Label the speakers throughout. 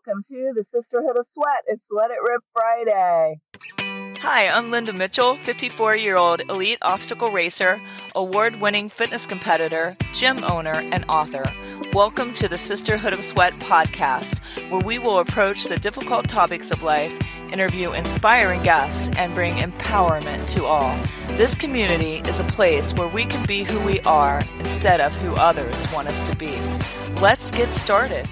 Speaker 1: welcome to the Sisterhood of Sweat. It's Let It Rip Friday.
Speaker 2: Hi, I'm Linda Mitchell, 54-year-old elite obstacle racer, award-winning fitness competitor, gym owner, and author. Welcome to the Sisterhood of Sweat podcast, where we will approach the difficult topics of life, interview inspiring guests, and bring empowerment to all. This community is a place where we can be who we are instead of who others want us to be. Let's get started.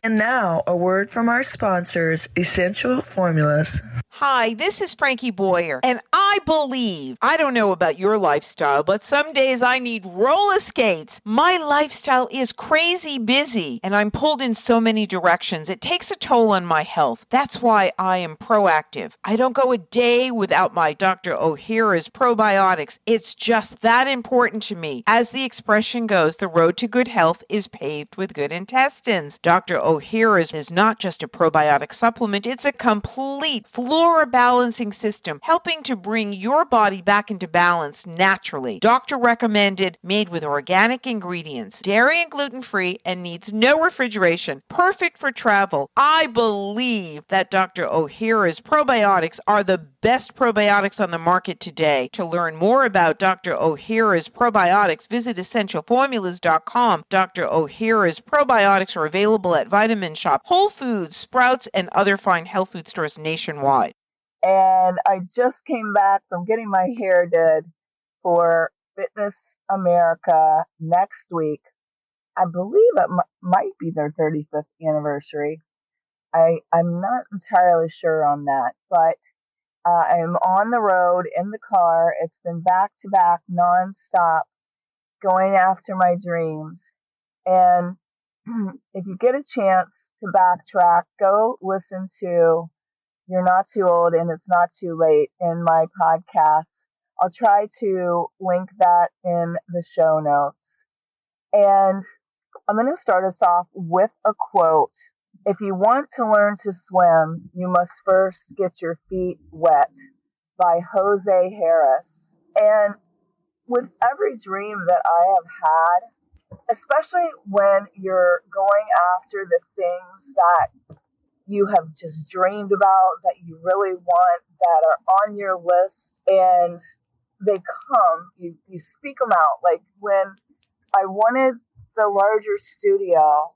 Speaker 3: And now, a word from our sponsors, Essential Formulas.
Speaker 4: Hi, this is Frankie Boyer, and I believe, I don't know about your lifestyle, but some days I need roller skates. My lifestyle is crazy busy, and I'm pulled in so many directions. It takes a toll on my health. That's why I am proactive. I don't go a day without my Dr. Ohhira's probiotics. It's just that important to me. As the expression goes, the road to good health is paved with good intestines. Dr. Ohhira's is not just a probiotic supplement, it's a complete flora balancing system, helping to bring your body back into balance naturally. Doctor recommended, made with organic ingredients, dairy and gluten-free, and needs no refrigeration. Perfect for travel. I believe that Dr. Ohhira's probiotics are the best probiotics on the market today. To learn more about Dr. Ohhira's probiotics, visit essentialformulas.com. Dr. Ohhira's probiotics are available at Vitamin Shop, Whole Foods, Sprouts, and other fine health food stores nationwide.
Speaker 1: And I just came back from getting my hair did for Fitness America next week. I believe it might be their 35th anniversary. I'm not entirely sure on that, but I'm on the road in the car. It's been back to back, nonstop, going after my dreams. And if you get a chance to backtrack, go listen to You're Not Too Old and It's Not Too Late in my podcast. I'll try to link that in the show notes. And I'm going to start us off with a quote. If you want to learn to swim, you must first get your feet wet, by Jose Harris. And with every dream that I have had, especially when you're going after the things that you have just dreamed about, that you really want, that are on your list, and they come, you speak them out. Like when I wanted the larger studio,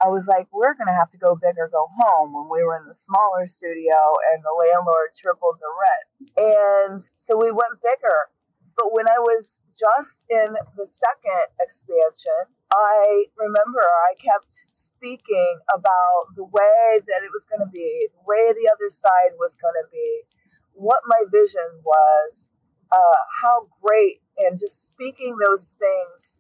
Speaker 1: I was like, we're going to have to go big or go home, when we were in the smaller studio and the landlord tripled the rent. And so we went bigger. But when I was just in the second expansion, I remember I kept speaking about the way that it was going to be, the way the other side was going to be, what my vision was, how great, and just speaking those things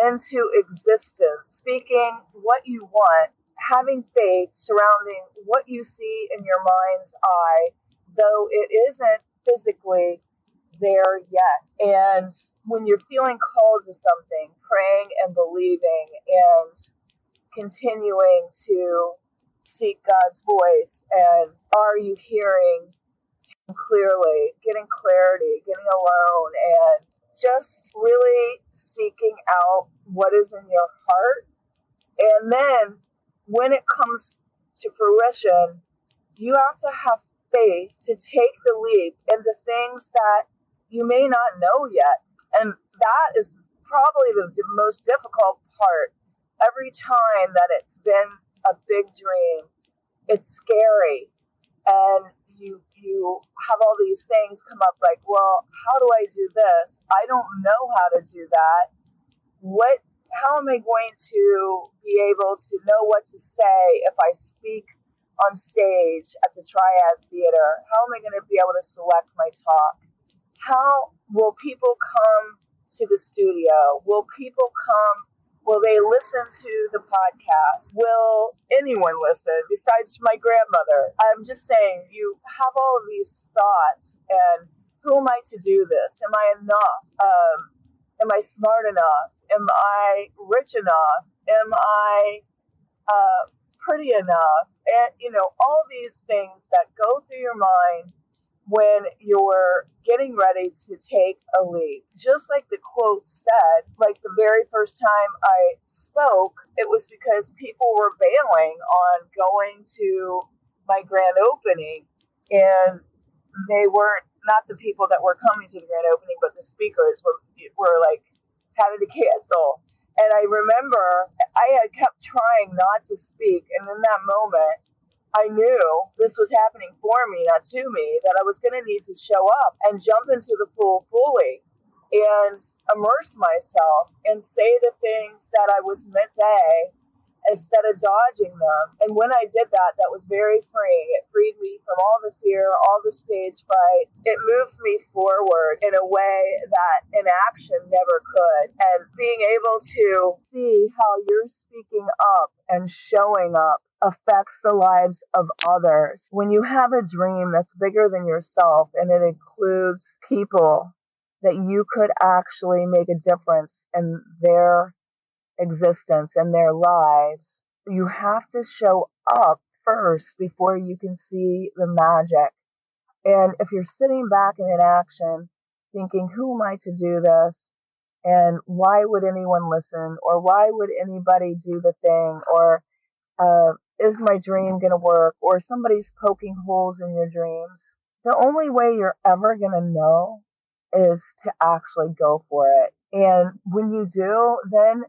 Speaker 1: into existence, speaking what you want, having faith surrounding what you see in your mind's eye, though it isn't physically there yet. And when you're feeling called to something, praying and believing and continuing to seek God's voice, and are you hearing clearly, getting clarity, getting alone, and just really seeking out what is in your heart. And then when it comes to fruition, you have to have faith to take the leap into things that you may not know yet. And that is probably the most difficult part. Every time that it's been a big dream, it's scary. And you have all these things come up like, well, how do I do this? I don't know how to do that. How am I going to be able to know what to say if I speak on stage at the Triad Theater? How am I going to be able to select my talk? How will people come to the studio? Will people come? Will they listen to the podcast? Will anyone listen besides my grandmother? I'm just saying, you have all of these thoughts, and who am I to do this? Am I enough? Am I smart enough? Am I rich enough? Am I pretty enough? And, all these things that go through your mind when you're getting ready to take a leap. Just like the quote said, like the very first time I spoke, it was because people were bailing on going to my grand opening, and they weren't, not the people that were coming to the grand opening, but the speakers were like having to cancel. And I remember I had kept trying not to speak, and in that moment, I knew this was happening for me, not to me, that I was going to need to show up and jump into the pool fully and immerse myself and say the things that I was meant to say instead of dodging them. And when I did that, that was very freeing. It freed me from all the fear, all the stage fright. It moved me forward in a way that inaction never could. And being able to see how you're speaking up and showing up affects the lives of others. When you have a dream that's bigger than yourself and it includes people that you could actually make a difference in their existence and their lives, you have to show up first before you can see the magic. And if you're sitting back in inaction thinking, who am I to do this? And why would anyone listen? Or why would anybody do the thing? Or is my dream going to work? Or somebody's poking holes in your dreams. The only way you're ever going to know is to actually go for it. And when you do, then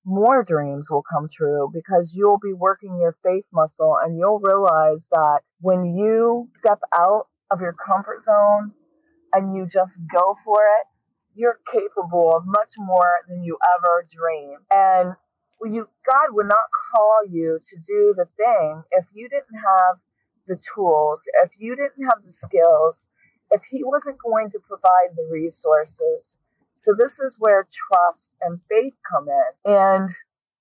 Speaker 1: more dreams will come true because you'll be working your faith muscle, and you'll realize that when you step out of your comfort zone and you just go for it, you're capable of much more than you ever dreamed. And God would not call you to do the thing if you didn't have the tools, if you didn't have the skills, if He wasn't going to provide the resources. So this is where trust and faith come in. And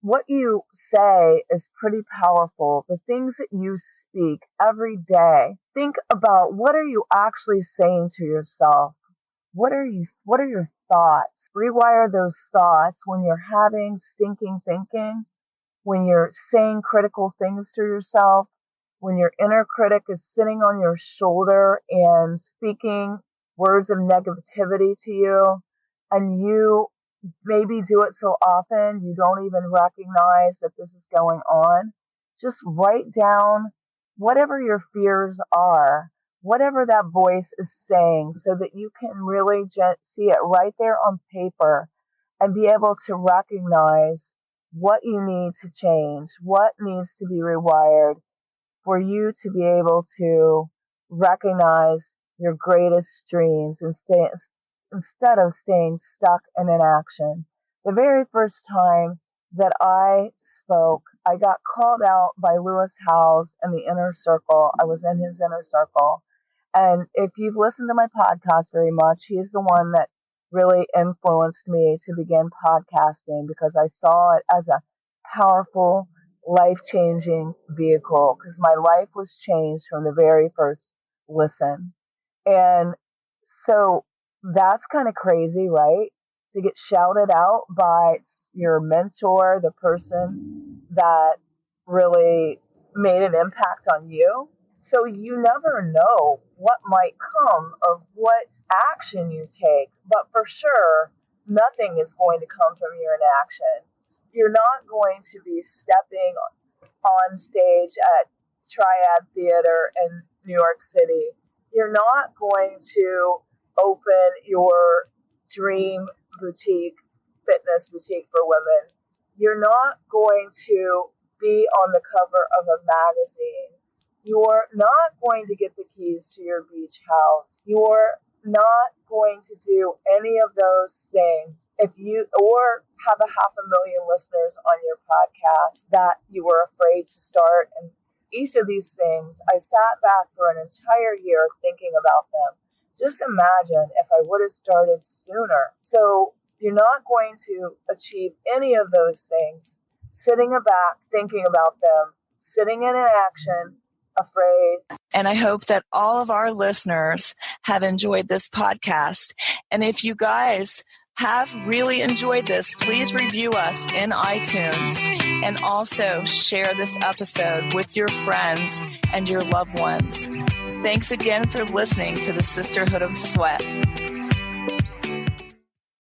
Speaker 1: what you say is pretty powerful. The things that you speak every day, think about, what are you actually saying to yourself? What are your thoughts? Rewire those thoughts when you're having stinking thinking, when you're saying critical things to yourself, when your inner critic is sitting on your shoulder and speaking words of negativity to you, and you maybe do it so often you don't even recognize that this is going on. Just write down whatever your fears are, whatever that voice is saying, so that you can really see it right there on paper and be able to recognize what you need to change, what needs to be rewired for you to be able to recognize your greatest dreams and instead of staying stuck in inaction. The very first time that I spoke, I got called out by Lewis Howes in the inner circle. I was in his inner circle. And if you've listened to my podcast very much, he's the one that really influenced me to begin podcasting, because I saw it as a powerful, life-changing vehicle, because my life was changed from the very first listen. And so that's kind of crazy, right? To get shouted out by your mentor, the person that really made an impact on you. So you never know what might come of what action you take, but for sure, nothing is going to come from your inaction. You're not going to be stepping on stage at Triad Theater in New York City. You're not going to open your dream boutique, fitness boutique for women. You're not going to be on the cover of a magazine. You're not going to get the keys to your beach house. You're not going to do any of those things if you or have 500,000 listeners on your podcast that you were afraid to start. And each of these things, I sat back for an entire year thinking about them. Just imagine if I would have started sooner. So you're not going to achieve any of those things sitting back thinking about them, sitting in inaction, afraid.
Speaker 2: And I hope that all of our listeners have enjoyed this podcast. And if you guys have really enjoyed this, please review us in iTunes and also share this episode with your friends and your loved ones. Thanks again for listening to the Sisterhood of Sweat.